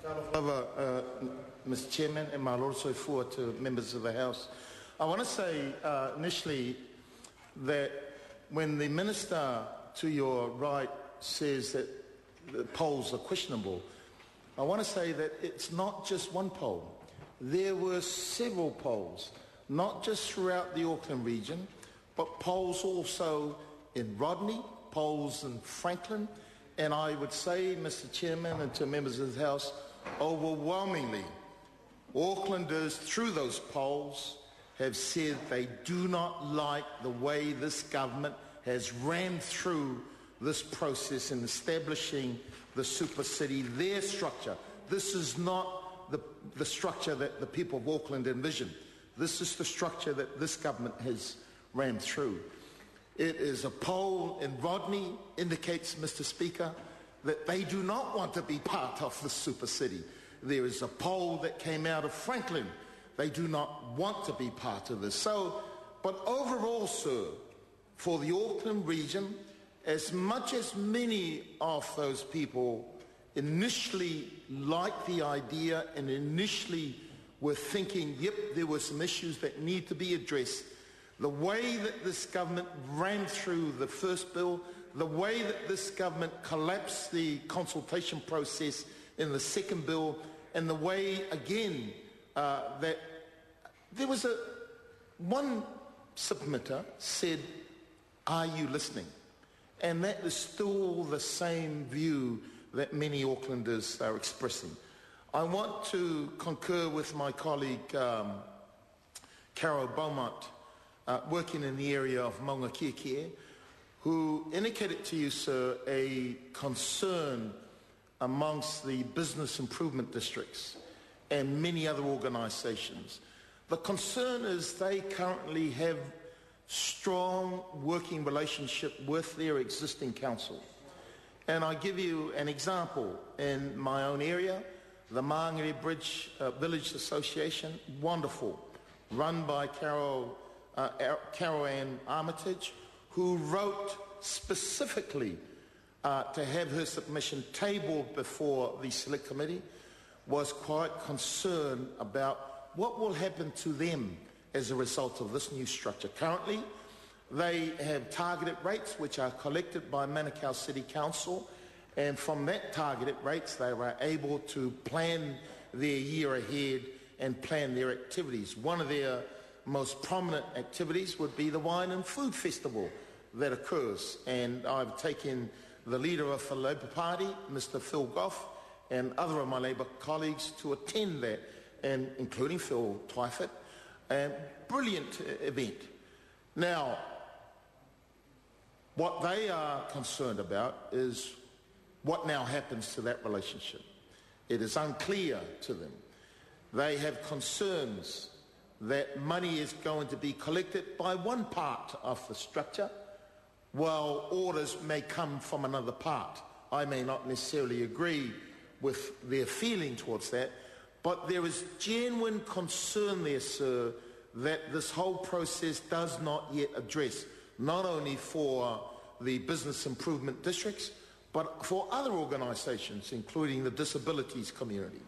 Mr. Chairman, and my Lord Soifua to members of the House. I want to say initially that when the Minister to your right says that the polls are questionable, I want to say that it's not just one poll. There were several polls, not just throughout the Auckland region, but polls also in Rodney, polls in Franklin, and I would say, Mr. Chairman, and to members of the House, overwhelmingly, Aucklanders through those polls have said they do not like the way this government has rammed through this process in establishing the super city, their structure. This is not the structure that the people of Auckland envisioned. This is the structure that this government has rammed through. It is a poll in Rodney indicates, Mr. Speaker, that they do not want to be part of the super city. There is a poll that came out of Franklin. They do not want to be part of this. But overall, sir, for the Auckland region, as much as many of those people initially liked the idea and initially were thinking, yep, there were some issues that need to be addressed, the way that this government ran through the first bill, the way that this government collapsed the consultation process in the second bill, and the way, again, that there was one submitter said, are you listening? And that is still the same view that many Aucklanders are expressing. I want to concur with my colleague, Carol Beaumont, working in the area of Maunga Kia, who indicated to you, sir, a concern amongst the business improvement districts and many other organisations. The concern is they currently have strong working relationship with their existing council. And I give you an example. In my own area, the Māngere Bridge Village Association, wonderful, run by Carol Ann Armitage, who wrote specifically to have her submission tabled before the Select Committee, was quite concerned about what will happen to them as a result of this new structure. Currently, they have targeted rates which are collected by Manukau City Council, and from that targeted rates they were able to plan their year ahead and plan their activities. One of their most prominent activities would be the Wine and Food Festival that occurs, and I've taken the leader of the Labour Party, Mr. Phil Goff, and other of my Labour colleagues to attend that, and including Phil Twyford. A brilliant event. Now, what they are concerned about is what now happens to that relationship. It is unclear to them. They have concerns that money is going to be collected by one part of the structure, while orders may come from another part. I may not necessarily agree with their feeling towards that, but there is genuine concern there, sir, that this whole process does not yet address, not only for the business improvement districts, but for other organisations, including the disabilities community.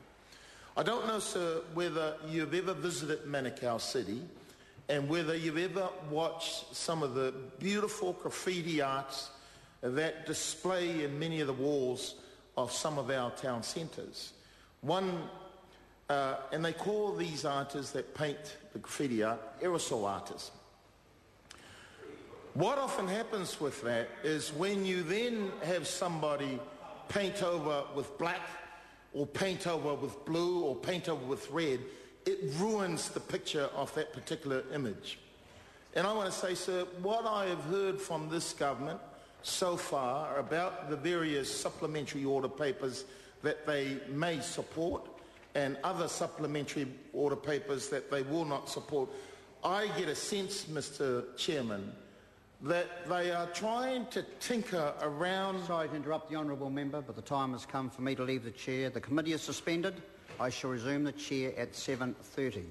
I don't know, sir, whether you've ever visited Manukau City and whether you've ever watched some of the beautiful graffiti arts that display in many of the walls of some of our town centres. And they call these artists that paint the graffiti art aerosol artists. What often happens with that is when you then have somebody paint over with black or paint over with blue or paint over with red, it ruins the picture of that particular image. And I want to say, sir, what I have heard from this government so far about the various supplementary order papers that they may support and other supplementary order papers that they will not support, I get a sense, Mr. Chairman, that they are trying to tinker around... Sorry to interrupt the honourable member, but the time has come for me to leave the chair. The committee is suspended. I shall resume the chair at 7:30.